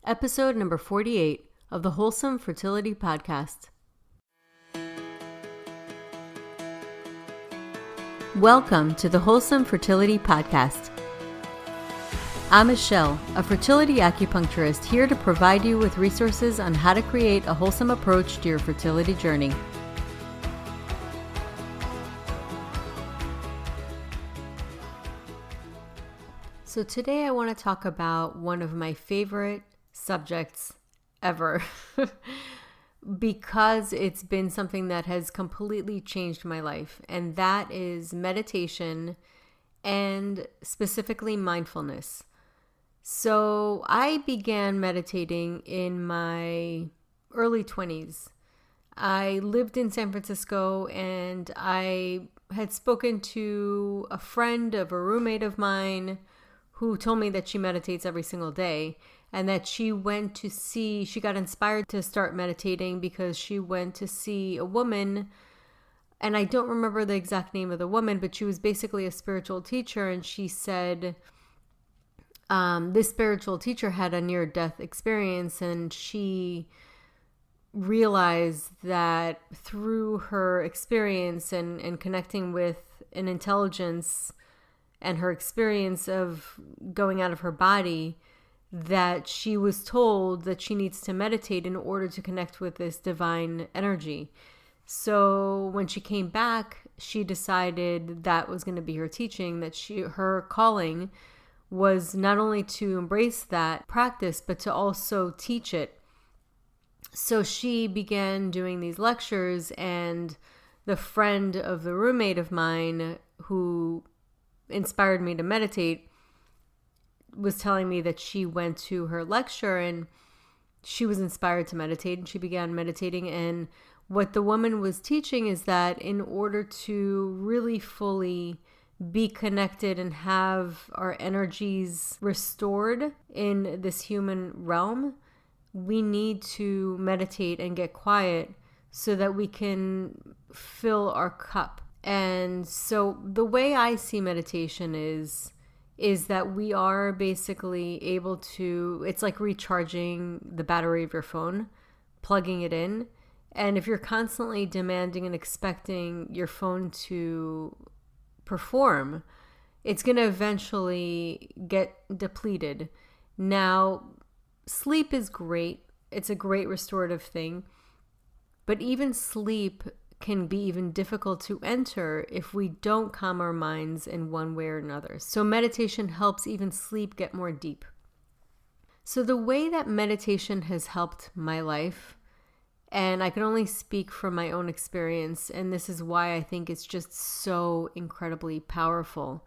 Episode number 48 of the Wholesome Fertility Podcast. Welcome to the Wholesome Fertility Podcast. I'm Michelle, a fertility acupuncturist here to provide you with resources on how to create a wholesome approach to your fertility journey. So today I want to talk about one of my favorite subjects ever because it's been something that has completely changed my life, and that is meditation and specifically mindfulness. So I began meditating in my early 20s. I lived in San Francisco, and I had spoken to a friend of a roommate of mine who told me that she meditates every single day, and that she got inspired to start meditating because she went to see a woman, and I don't remember the exact name of the woman, but she was basically a spiritual teacher, and she said this spiritual teacher had a near-death experience, and she realized that through her experience and connecting with an intelligence and her experience of going out of her body, that she was told that she needs to meditate in order to connect with this divine energy. So when she came back, she decided that was going to be her teaching, that her calling was not only to embrace that practice, but to also teach it. So she began doing these lectures, and the friend of the roommate of mine who inspired me to meditate was telling me that she went to her lecture and she was inspired to meditate, and she began meditating. And what the woman was teaching is that in order to really fully be connected and have our energies restored in this human realm, we need to meditate and get quiet so that we can fill our cup. And so the way I see meditation is that we are basically able to, it's like recharging the battery of your phone, plugging it in. And if you're constantly demanding and expecting your phone to perform, it's going to eventually get depleted. Now, sleep is great. It's a great restorative thing. But even sleep can be even difficult to enter if we don't calm our minds in one way or another. So meditation helps even sleep get more deep. So the way that meditation has helped my life, and I can only speak from my own experience, and this is why I think it's just so incredibly powerful,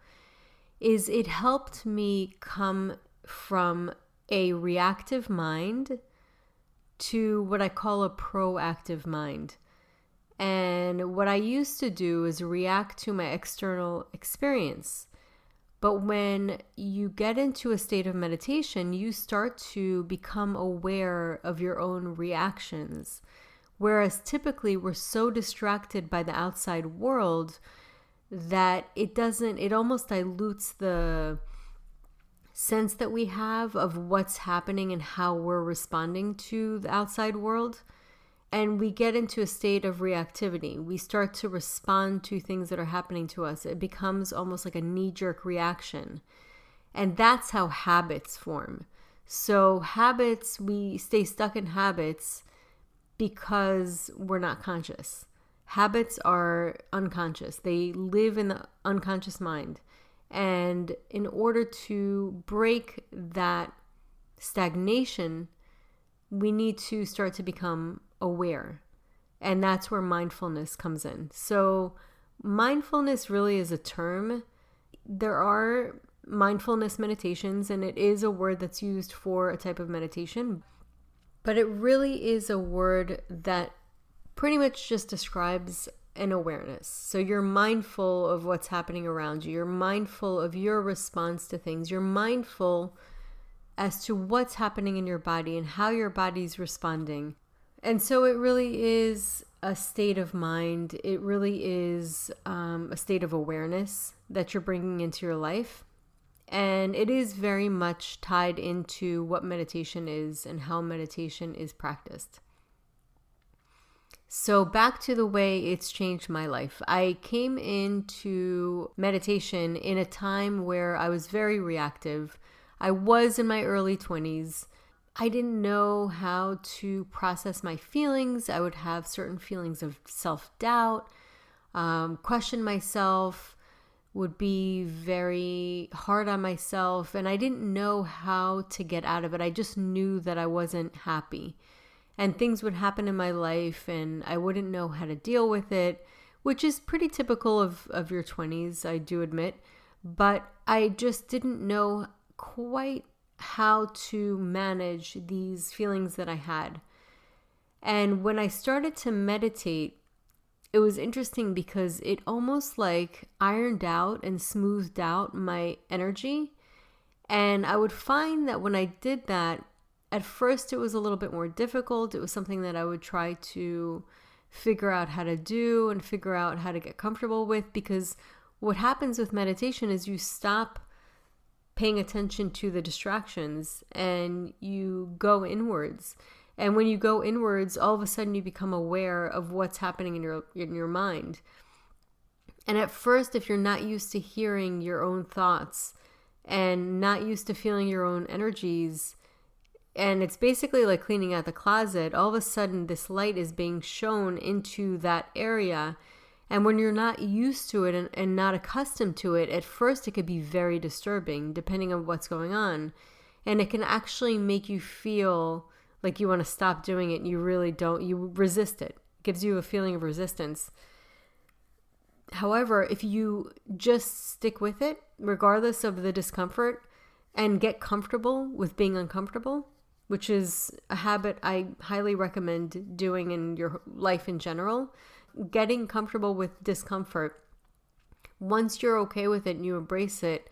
is it helped me come from a reactive mind to what I call a proactive mind. And what I used to do is react to my external experience. But when you get into a state of meditation, you start to become aware of your own reactions. Whereas typically we're so distracted by the outside world that it almost dilutes the sense that we have of what's happening and how we're responding to the outside world. And we get into a state of reactivity. We start to respond to things that are happening to us. It becomes almost like a knee-jerk reaction. And that's how habits form. So habits, we stay stuck in habits because we're not conscious. Habits are unconscious. They live in the unconscious mind. And in order to break that stagnation, we need to start to become aware. And that's where mindfulness comes in. So mindfulness really is a term. There are mindfulness meditations, and it is a word that's used for a type of meditation, but it really is a word that pretty much just describes an awareness. So you're mindful of what's happening around you. You're mindful of your response to things. You're mindful as to what's happening in your body and how your body's responding. And so it really is a state of mind. It really is a state of awareness that you're bringing into your life. And it is very much tied into what meditation is and how meditation is practiced. So back to the way it's changed my life. I came into meditation in a time where I was very reactive. I was in my early 20s. I didn't know how to process my feelings. I would have certain feelings of self-doubt, question myself, would be very hard on myself, and I didn't know how to get out of it. I just knew that I wasn't happy, and things would happen in my life and I wouldn't know how to deal with it, which is pretty typical of your 20s, I do admit, but I just didn't know quite how to manage these feelings that I had. And when I started to meditate, it was interesting because it almost like ironed out and smoothed out my energy. And I would find that when I did that, at first it was a little bit more difficult. It was something that I would try to figure out how to do and figure out how to get comfortable with, because what happens with meditation is you stop paying attention to the distractions and you go inwards. And when you go inwards, all of a sudden you become aware of what's happening in your mind. And at first, if you're not used to hearing your own thoughts and not used to feeling your own energies, and it's basically like cleaning out the closet, all of a sudden this light is being shown into that area. And when you're not used to it and not accustomed to it, at first it could be very disturbing depending on what's going on. And it can actually make you feel like you want to stop doing it and you really don't. You resist it. It gives you a feeling of resistance. However, if you just stick with it, regardless of the discomfort, and get comfortable with being uncomfortable, which is a habit I highly recommend doing in your life in general, getting comfortable with discomfort. Once you're okay with it and you embrace it,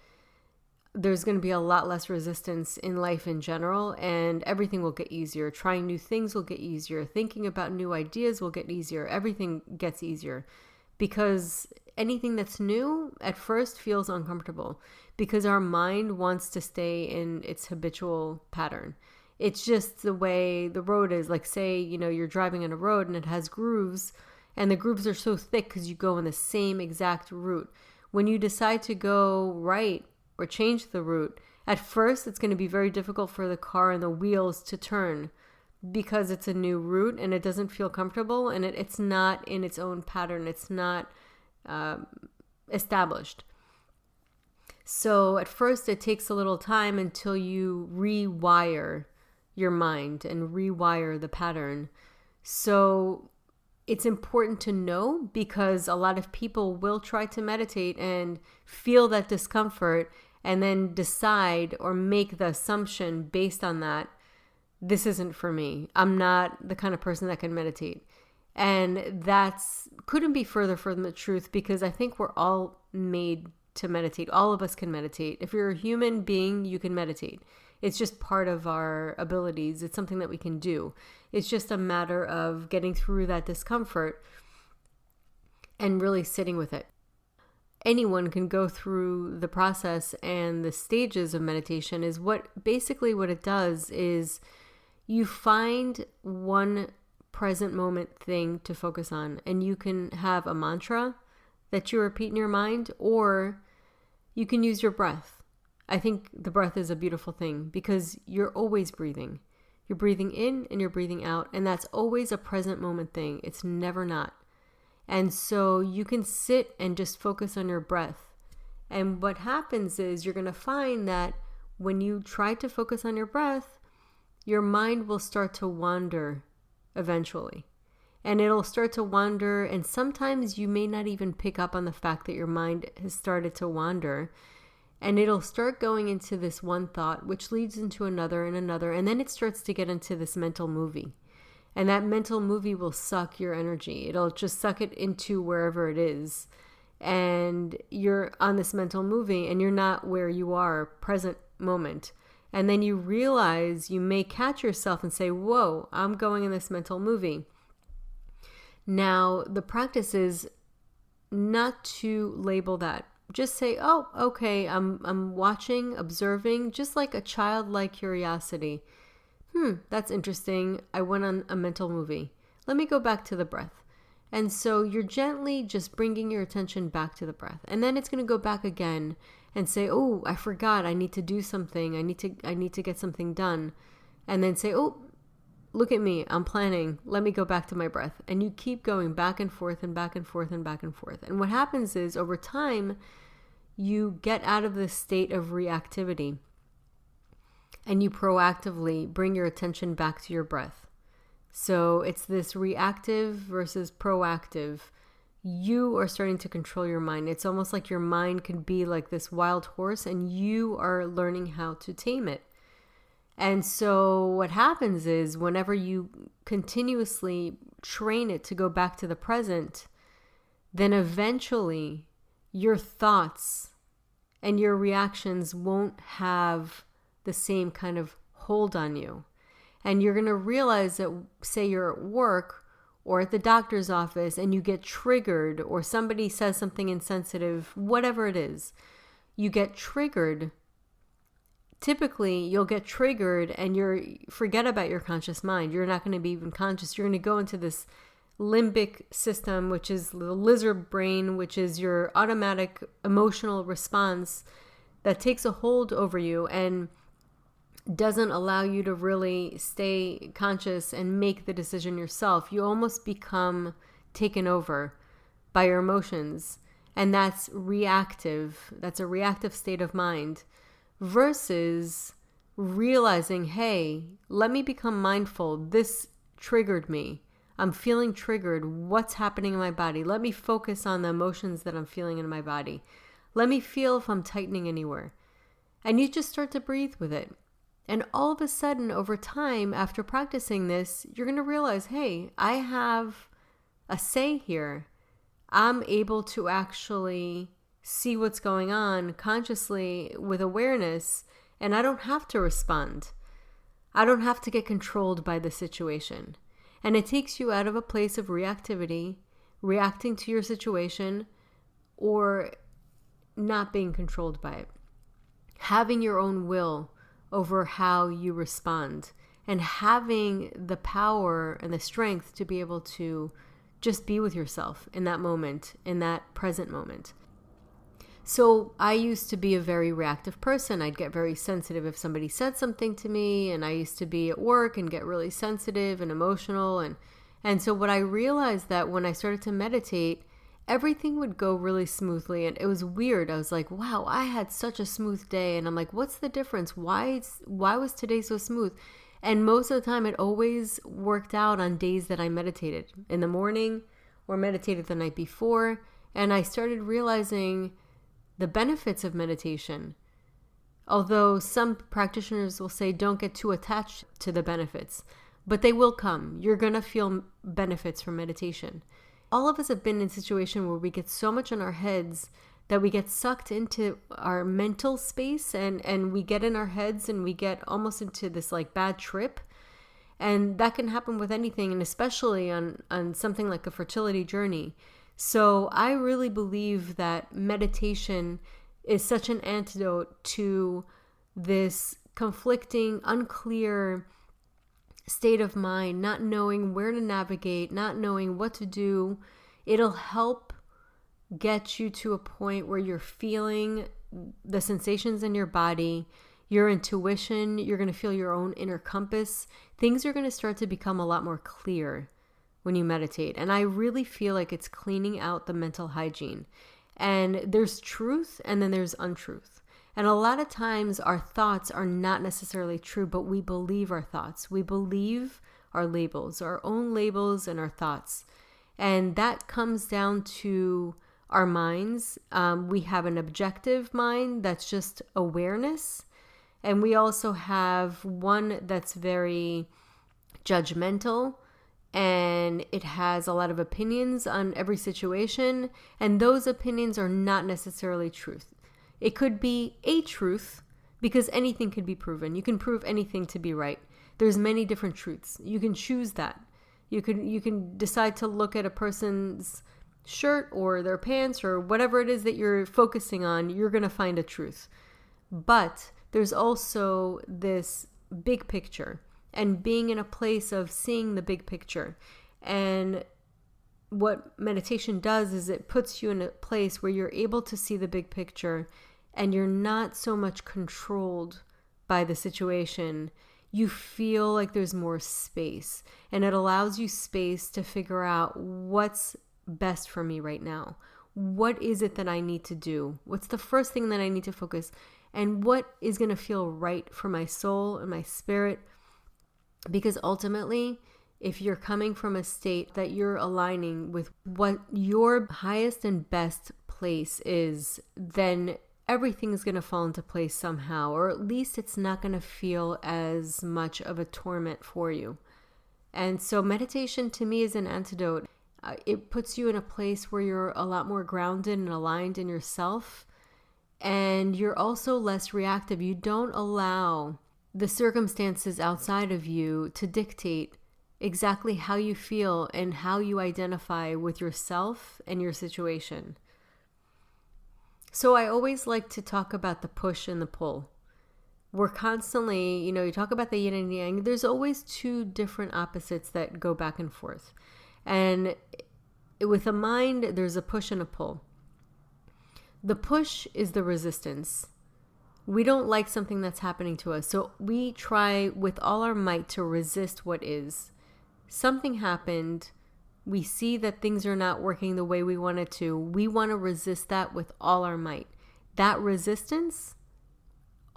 there's going to be a lot less resistance in life in general, and everything will get easier. Trying new things will get easier. Thinking about new ideas will get easier. Everything gets easier because anything that's new at first feels uncomfortable because our mind wants to stay in its habitual pattern. It's just the way the road is. Like, say, you're driving on a road and it has grooves, and the grooves are so thick because you go in the same exact route. When you decide to go right or change the route, at first it's going to be very difficult for the car and the wheels to turn because it's a new route and it doesn't feel comfortable and it's not in its own pattern. It's not established. So at first it takes a little time until you rewire your mind and rewire the pattern. So it's important to know, because a lot of people will try to meditate and feel that discomfort and then decide or make the assumption based on that, this isn't for me. I'm not the kind of person that can meditate. And that's couldn't be further from the truth, because I think we're all made to meditate. All of us can meditate. If you're a human being, you can meditate. It's just part of our abilities. It's something that we can do. It's just a matter of getting through that discomfort and really sitting with it. Anyone can go through the process, and the stages of meditation is what it does is you find one present moment thing to focus on, and you can have a mantra that you repeat in your mind, or you can use your breath. I think the breath is a beautiful thing because you're always breathing. You're breathing in and you're breathing out, and that's always a present moment thing. It's never not. And so you can sit and just focus on your breath. And what happens is you're going to find that when you try to focus on your breath, your mind will start to wander eventually. And it'll start to wander, and sometimes you may not even pick up on the fact that your mind has started to wander. And it'll start going into this one thought, which leads into another and another. And then it starts to get into this mental movie. And that mental movie will suck your energy. It'll just suck it into wherever it is. And you're on this mental movie and you're not where you are, present moment. And then you realize you may catch yourself and say, whoa, I'm going in this mental movie. Now, the practice is not to label that. just say, oh, okay, I'm watching, observing, just like a childlike curiosity. That's interesting. I went on a mental movie. Let me go back to the breath. And so you're gently just bringing your attention back to the breath. And then it's going to go back again and say, oh, I forgot. I need to do something. I need to get something done. And then say, oh, look at me. I'm planning. Let me go back to my breath. And you keep going back and forth and back and forth and back and forth. And what happens is over time, you get out of this state of reactivity and you proactively bring your attention back to your breath. So it's this reactive versus proactive. You are starting to control your mind. It's almost like your mind can be like this wild horse and you are learning how to tame it. And so what happens is whenever you continuously train it to go back to the present, then eventually your thoughts and your reactions won't have the same kind of hold on you. And you're going to realize that, say you're at work or at the doctor's office and you get triggered, or somebody says something insensitive, whatever it is, you get triggered. Typically, you'll get triggered and forget about your conscious mind. You're not going to be even conscious. You're going to go into this limbic system, which is the lizard brain, which is your automatic emotional response that takes a hold over you and doesn't allow you to really stay conscious and make the decision yourself. You almost become taken over by your emotions. And that's reactive. That's a reactive state of mind versus realizing, hey, let me become mindful. This triggered me. I'm feeling triggered. What's happening in my body? Let me focus on the emotions that I'm feeling in my body. Let me feel if I'm tightening anywhere. And you just start to breathe with it. And all of a sudden, over time, after practicing this, you're going to realize, hey, I have a say here. I'm able to actually see what's going on consciously with awareness, and I don't have to respond. I don't have to get controlled by the situation. And it takes you out of a place of reactivity, reacting to your situation, or not being controlled by it. Having your own will over how you respond, and having the power and the strength to be able to just be with yourself in that moment, in that present moment. So I used to be a very reactive person. I'd get very sensitive if somebody said something to me, and I used to be at work and get really sensitive and emotional. And so what I realized that when I started to meditate, everything would go really smoothly, and it was weird. I was like, wow, I had such a smooth day. And I'm like, what's the difference? Why was today so smooth? And most of the time it always worked out on days that I meditated in the morning or meditated the night before. And I started realizing the benefits of meditation. Although some practitioners will say don't get too attached to the benefits, but they will come. You're going to feel benefits from meditation. All of us have been in a situation where we get so much in our heads that we get sucked into our mental space and we get in our heads and we get almost into this like bad trip. And that can happen with anything, and especially on something like a fertility journey. So I really believe that meditation is such an antidote to this conflicting, unclear state of mind, not knowing where to navigate, not knowing what to do. It'll help get you to a point where you're feeling the sensations in your body, your intuition, you're going to feel your own inner compass. Things are going to start to become a lot more clear when you meditate. And I really feel like it's cleaning out the mental hygiene. And there's truth and then there's untruth. And a lot of times our thoughts are not necessarily true, but we believe our thoughts. We believe our labels, our own labels and our thoughts. And that comes down to our minds. We have an objective mind that's just awareness. And we also have one that's very judgmental, and it has a lot of opinions on every situation. And those opinions are not necessarily truth. It could be a truth because anything could be proven. You can prove anything to be right. There's many different truths. You can choose that. You can decide to look at a person's shirt or their pants or whatever it is that you're focusing on, you're going to find a truth. But there's also this big picture and being in a place of seeing the big picture. And what meditation does is it puts you in a place where you're able to see the big picture and you're not so much controlled by the situation. You feel like there's more space, and it allows you space to figure out what's best for me right now. What is it that I need to do? What's the first thing that I need to focus? And what is going to feel right for my soul and my spirit? Because ultimately, if you're coming from a state that you're aligning with what your highest and best place is, then everything is going to fall into place somehow, or at least it's not going to feel as much of a torment for you. And so meditation to me is an antidote. It puts you in a place where you're a lot more grounded and aligned in yourself, and you're also less reactive. You don't allow the circumstances outside of you to dictate exactly how you feel and how you identify with yourself and your situation. So I always like to talk about the push and the pull. We're constantly, you talk about the yin and yang. There's always two different opposites that go back and forth. And with a mind, there's a push and a pull. The push is the resistance. We don't like something that's happening to us. So we try with all our might to resist what is. Something happened. We see that things are not working the way we want it to. We want to resist that with all our might. That resistance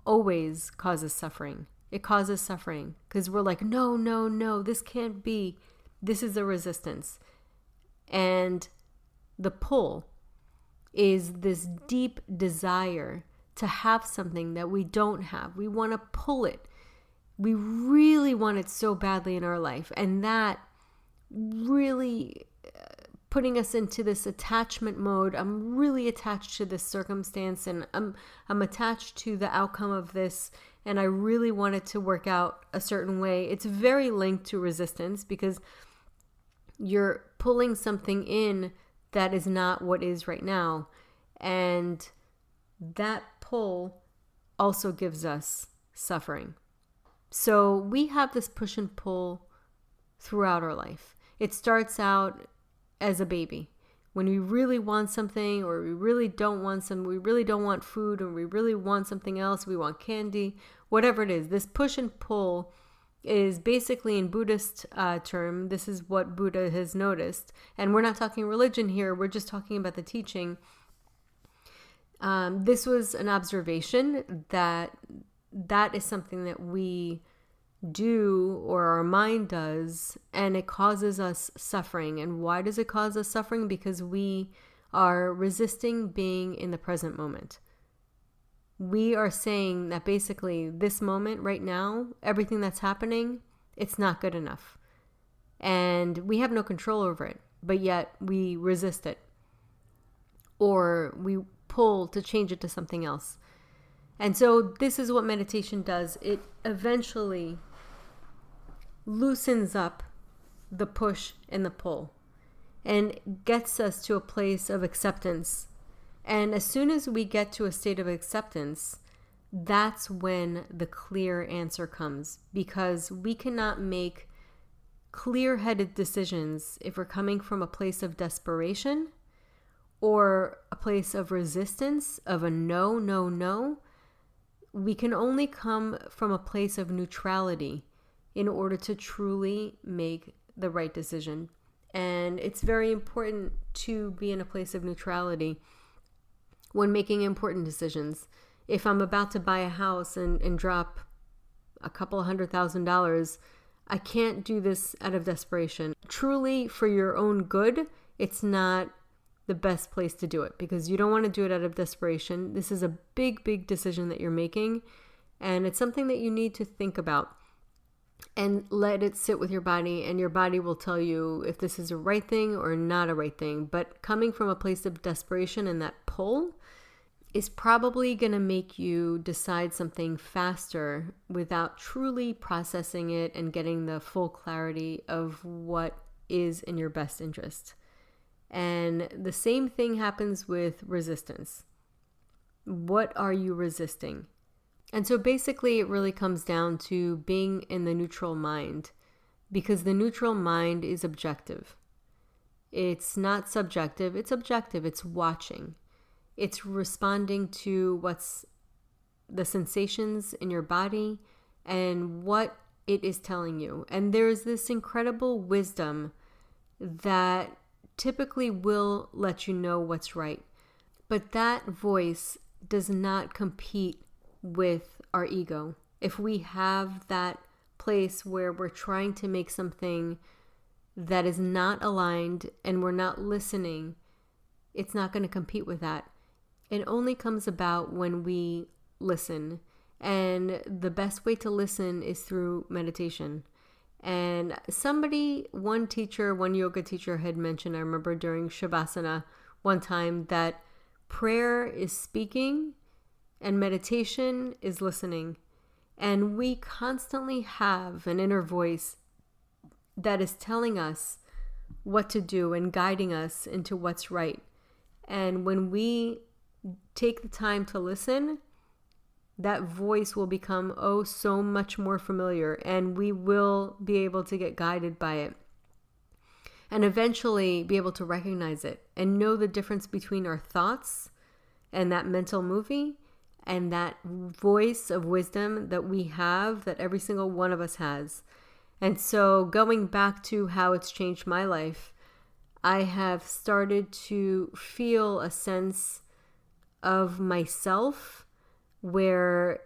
always causes suffering. It causes suffering because we're like, no, this can't be. This is a resistance. And the pull is this deep desire to have something that we don't have. We want to pull it. We really want it so badly in our life. And that really putting us into this attachment mode. I'm really attached to this circumstance, and I'm attached to the outcome of this, and I really want it to work out a certain way. It's very linked to resistance because you're pulling something in that is not what is right now. And that pull also gives us suffering. So we have this push and pull throughout our life. It starts out as a baby. When we really want something, or we really don't want we really don't want food, or we really want something else, we want candy, whatever it is. This push and pull is basically, in Buddhist term, this is what Buddha has noticed. And we're not talking religion here, we're just talking about the teaching. This was an observation that is something that we do, or our mind does, and it causes us suffering. And why does it cause us suffering? Because we are resisting being in the present moment. We are saying that basically this moment right now, everything that's happening, it's not good enough. And we have no control over it, but yet we resist it. Or we pull to change it to something else. And so this is what meditation does. It eventually loosens up the push and the pull and gets us to a place of acceptance. And as soon as we get to a state of acceptance, that's when the clear answer comes, because we cannot make clear-headed decisions if we're coming from a place of desperation or a place of resistance, of a no. We can only come from a place of neutrality in order to truly make the right decision. And it's very important to be in a place of neutrality when making important decisions. If I'm about to buy a house and drop a couple $100,000, I can't do this out of desperation. Truly, for your own good, it's not the best place to do it, because you don't want to do it out of desperation. This is a big decision that you're making, and it's something that you need to think about and let it sit with your body, and your body will tell you if this is a right thing or not a right thing. But coming from a place of desperation and that pull is probably going to make you decide something faster without truly processing it and getting the full clarity of what is in your best interest. And the same thing happens with resistance. What are you resisting? And so basically it really comes down to being in the neutral mind, because the neutral mind is objective. It's not subjective, it's objective. It's watching. It's responding to what's the sensations in your body and what it is telling you. And there's this incredible wisdom that typically will let you know what's right. But that voice does not compete with our ego. If we have that place where we're trying to make something that is not aligned and we're not listening, it's not going to compete with that. It only comes about when we listen. And the best way to listen is through meditation. And one yoga teacher had mentioned, I remember during Shavasana one time, that prayer is speaking and meditation is listening. And we constantly have an inner voice that is telling us what to do and guiding us into what's right. And when we take the time to listen, that voice will become so much more familiar, and we will be able to get guided by it and eventually be able to recognize it and know the difference between our thoughts and that mental movie and that voice of wisdom that we have, that every single one of us has. And so going back to how it's changed my life, I have started to feel a sense of myself where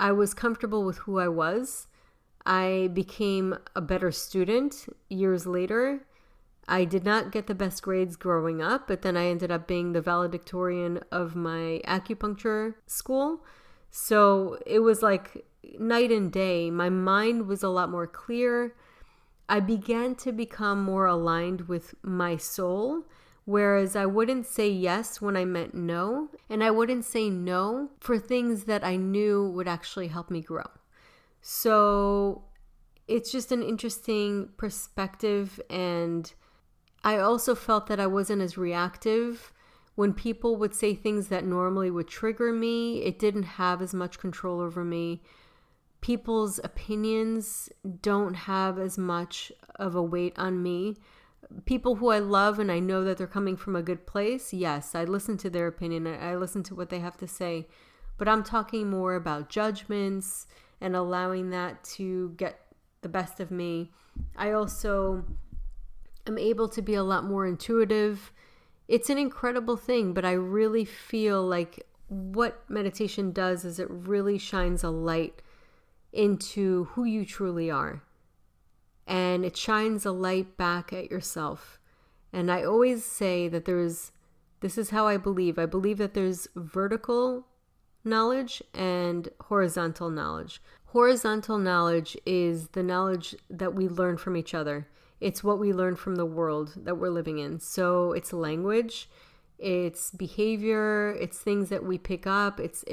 I was comfortable with who I was. I became a better student years later. I did not get the best grades growing up, but then I ended up being the valedictorian of my acupuncture school. So it was like night and day. My mind was a lot more clear. I began to become more aligned with my soul, whereas I wouldn't say yes when I meant no, and I wouldn't say no for things that I knew would actually help me grow. So it's just an interesting perspective, and I also felt that I wasn't as reactive. When people would say things that normally would trigger me, it didn't have as much control over me. People's opinions don't have as much of a weight on me. People who I love and I know that they're coming from a good place, yes, I listen to their opinion. I listen to what they have to say. But I'm talking more about judgments and allowing that to get the best of me. I also am able to be a lot more intuitive. It's an incredible thing, but I really feel like what meditation does is it really shines a light into who you truly are. And it shines a light back at yourself. And I always say that this is how I believe that there's vertical knowledge and horizontal knowledge. Horizontal knowledge is the knowledge that we learn from each other. It's what we learn from the world that we're living in. So it's language, it's behavior, it's things that we pick up, it's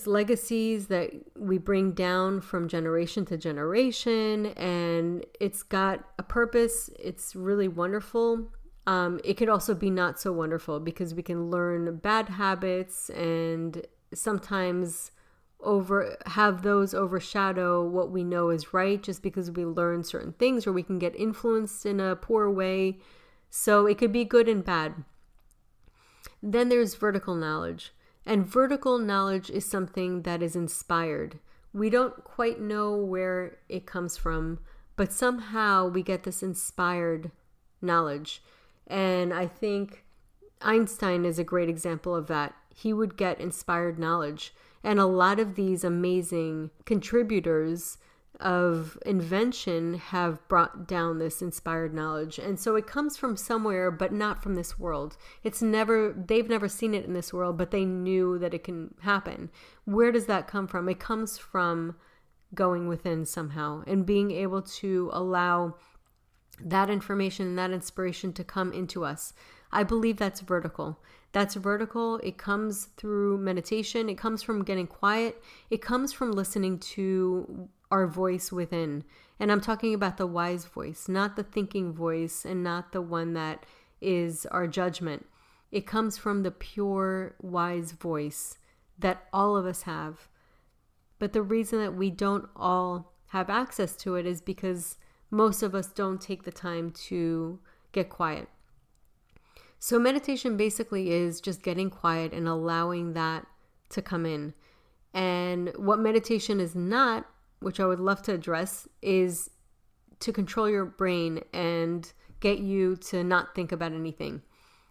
legacies that we bring down from generation to generation, and it's got a purpose. It's really wonderful. It could also be not so wonderful because we can learn bad habits and sometimes have those overshadow what we know is right just because we learn certain things, or we can get influenced in a poor way. So it could be good and bad. Then there's vertical knowledge. And vertical knowledge is something that is inspired. We don't quite know where it comes from, but somehow we get this inspired knowledge. And I think Einstein is a great example of that. He would get inspired knowledge. And a lot of these amazing contributors of invention have brought down this inspired knowledge. And so it comes from somewhere, but not from this world. They've never seen it in this world, but they knew that it can happen. Where does that come from? It comes from going within somehow and being able to allow that information and that inspiration to come into us. I believe that's vertical. That's vertical. It comes through meditation. It comes from getting quiet. It comes from listening to our voice within. And I'm talking about the wise voice, not the thinking voice and not the one that is our judgment. It comes from the pure, wise voice that all of us have. But the reason that we don't all have access to it is because most of us don't take the time to get quiet. So meditation basically is just getting quiet and allowing that to come in. And what meditation is not, which I would love to address, is to control your brain and get you to not think about anything.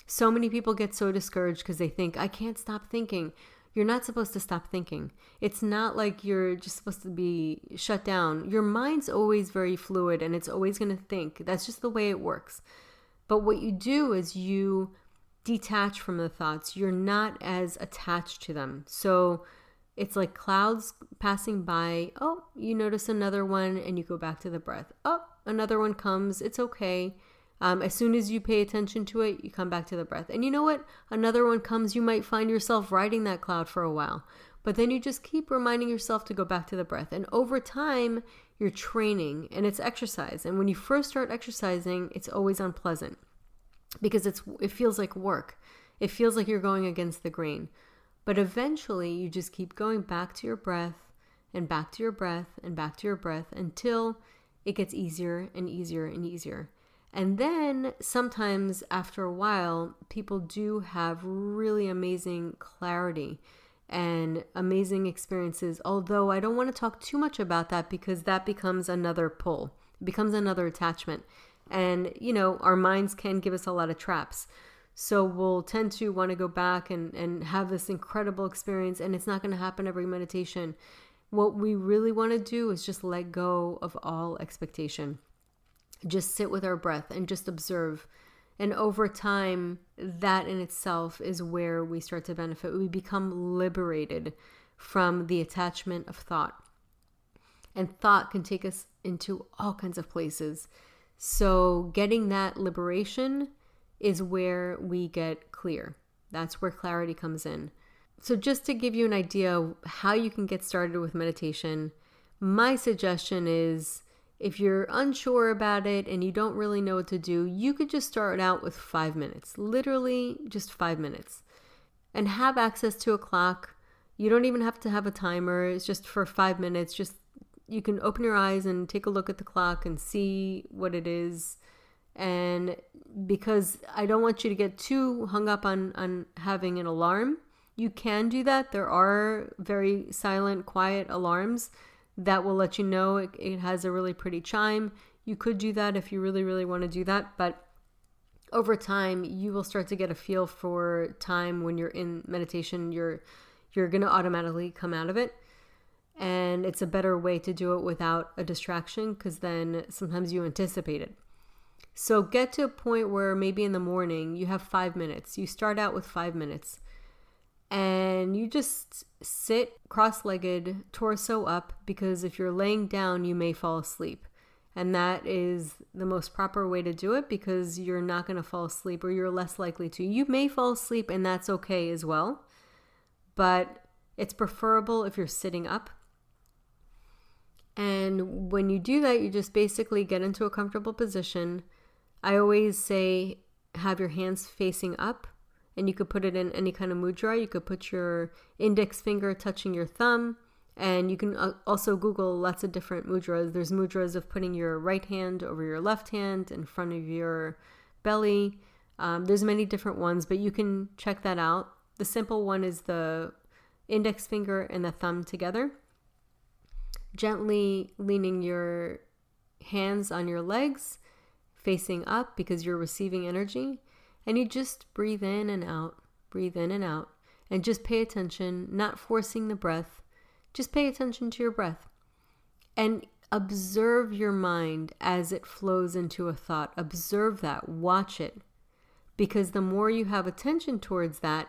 So many people get so discouraged because they think, I can't stop thinking. You're not supposed to stop thinking. It's not like you're just supposed to be shut down. Your mind's always very fluid and it's always going to think. That's just the way it works. But what you do is you detach from the thoughts. You're not as attached to them. So it's like clouds passing by. Oh, you notice another one and you go back to the breath. Oh, another one comes. It's okay. As soon as you pay attention to it, you come back to the breath. And you know what? Another one comes. You might find yourself riding that cloud for a while. But then you just keep reminding yourself to go back to the breath. And over time, you're training and it's exercise. And when you first start exercising, it's always unpleasant because it feels like work. It feels like you're going against the grain. But eventually, you just keep going back to your breath and back to your breath and back to your breath until it gets easier and easier and easier. And then sometimes after a while, people do have really amazing clarity and amazing experiences. Although I don't want to talk too much about that because that becomes another pull. It becomes another attachment. And, our minds can give us a lot of traps. So we'll tend to want to go back and have this incredible experience. And it's not going to happen every meditation. What we really want to do is just let go of all expectation. Just sit with our breath and just observe. And over time, that in itself is where we start to benefit. We become liberated from the attachment of thought. And thought can take us into all kinds of places. So getting that liberation is where we get clear. That's where clarity comes in. So just to give you an idea of how you can get started with meditation, my suggestion is if you're unsure about it and you don't really know what to do, you could just start out with 5 minutes, literally just 5 minutes, and have access to a clock. You don't even have to have a timer. It's just for 5 minutes. Just you can open your eyes and take a look at the clock and see what it is. And because I don't want you to get too hung up on having an alarm, you can do that. There are very silent, quiet alarms that will let you know it has a really pretty chime. You could do that if you really, really want to do that. But over time, you will start to get a feel for time when you're in meditation. You're going to automatically come out of it. And it's a better way to do it without a distraction because then sometimes you anticipate it. So get to a point where maybe in the morning you have 5 minutes. You start out with 5 minutes. And you just sit cross-legged, torso up, because if you're laying down, you may fall asleep. And that is the most proper way to do it because you're not going to fall asleep or you're less likely to. You may fall asleep and that's okay as well. But it's preferable if you're sitting up. And when you do that, you just basically get into a comfortable position. I always say have your hands facing up. And you could put it in any kind of mudra. You could put your index finger touching your thumb. And you can also Google lots of different mudras. There's mudras of putting your right hand over your left hand in front of your belly. There's many different ones, but you can check that out. The simple one is the index finger and the thumb together. Gently leaning your hands on your legs, facing up because you're receiving energy. And you just breathe in and out, and just pay attention, not forcing the breath. Just pay attention to your breath and observe your mind as it flows into a thought. Observe that, watch it, because the more you have attention towards that,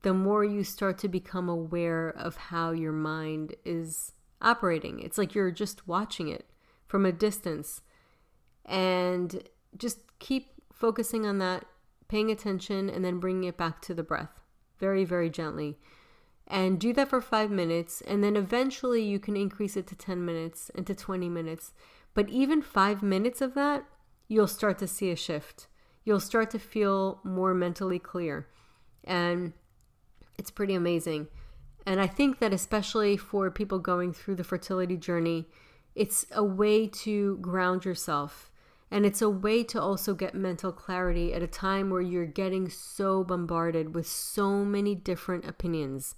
the more you start to become aware of how your mind is operating. It's like you're just watching it from a distance and just keep focusing on that, paying attention, and then bringing it back to the breath very, very gently. And do that for 5 minutes, and then eventually you can increase it to 10 minutes and to 20 minutes. But even 5 minutes of that, you'll start to see a shift. You'll start to feel more mentally clear. And it's pretty amazing. And I think that especially for people going through the fertility journey, it's a way to ground yourself. And it's a way to also get mental clarity at a time where you're getting so bombarded with so many different opinions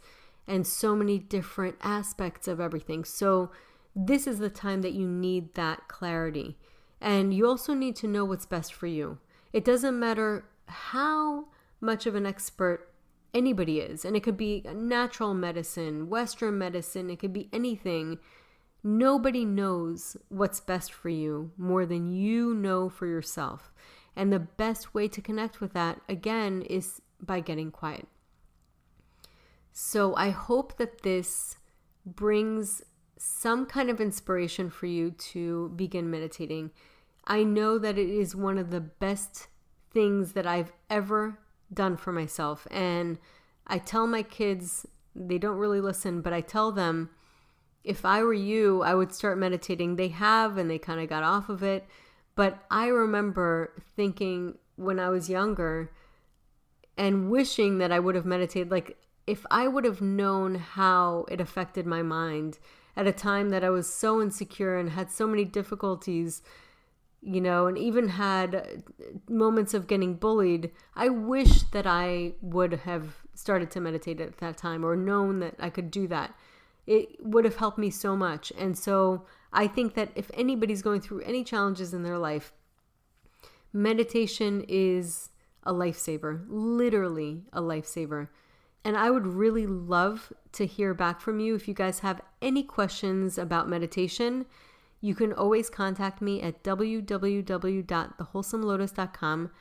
and so many different aspects of everything. So this is the time that you need that clarity. And you also need to know what's best for you. It doesn't matter how much of an expert anybody is. And it could be natural medicine, Western medicine, it could be anything. Nobody knows what's best for you more than you know for yourself. And the best way to connect with that, again, is by getting quiet. So I hope that this brings some kind of inspiration for you to begin meditating. I know that it is one of the best things that I've ever done for myself. And I tell my kids, they don't really listen, but I tell them, if I were you, I would start meditating. They have, and they kind of got off of it. But I remember thinking when I was younger and wishing that I would have meditated, like if I would have known how it affected my mind at a time that I was so insecure and had so many difficulties, and even had moments of getting bullied, I wish that I would have started to meditate at that time or known that I could do that. It would have helped me so much. And so I think that if anybody's going through any challenges in their life, meditation is a lifesaver, literally a lifesaver. And I would really love to hear back from you. If you guys have any questions about meditation, you can always contact me at www.thewholesomelotus.com.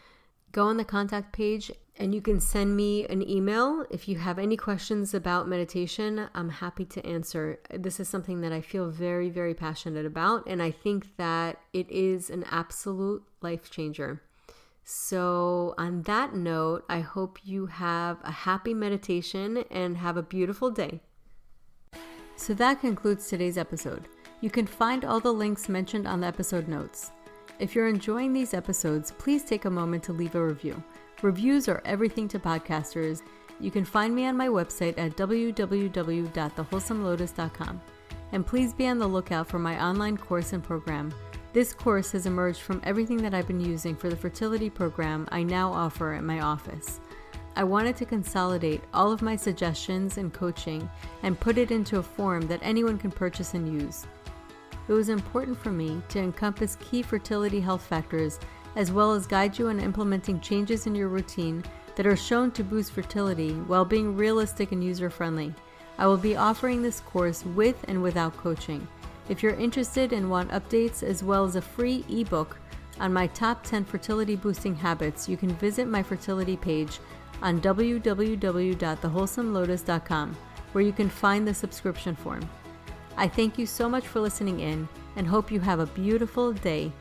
Go on the contact page and you can send me an email. If you have any questions about meditation, I'm happy to answer. This is something that I feel very, very passionate about. And I think that it is an absolute life changer. So on that note, I hope you have a happy meditation and have a beautiful day. So that concludes today's episode. You can find all the links mentioned on the episode notes. If you're enjoying these episodes, please take a moment to leave a review. Reviews are everything to podcasters. You can find me on my website at www.thewholesomelotus.com. And please be on the lookout for my online course and program. This course has emerged from everything that I've been using for the fertility program I now offer at my office. I wanted to consolidate all of my suggestions and coaching and put it into a form that anyone can purchase and use. It was important for me to encompass key fertility health factors as well as guide you in implementing changes in your routine that are shown to boost fertility while being realistic and user-friendly. I will be offering this course with and without coaching. If you're interested and want updates as well as a free ebook on my top 10 fertility boosting habits, you can visit my fertility page on www.thewholesomelotus.com, where you can find the subscription form. I thank you so much for listening in and hope you have a beautiful day.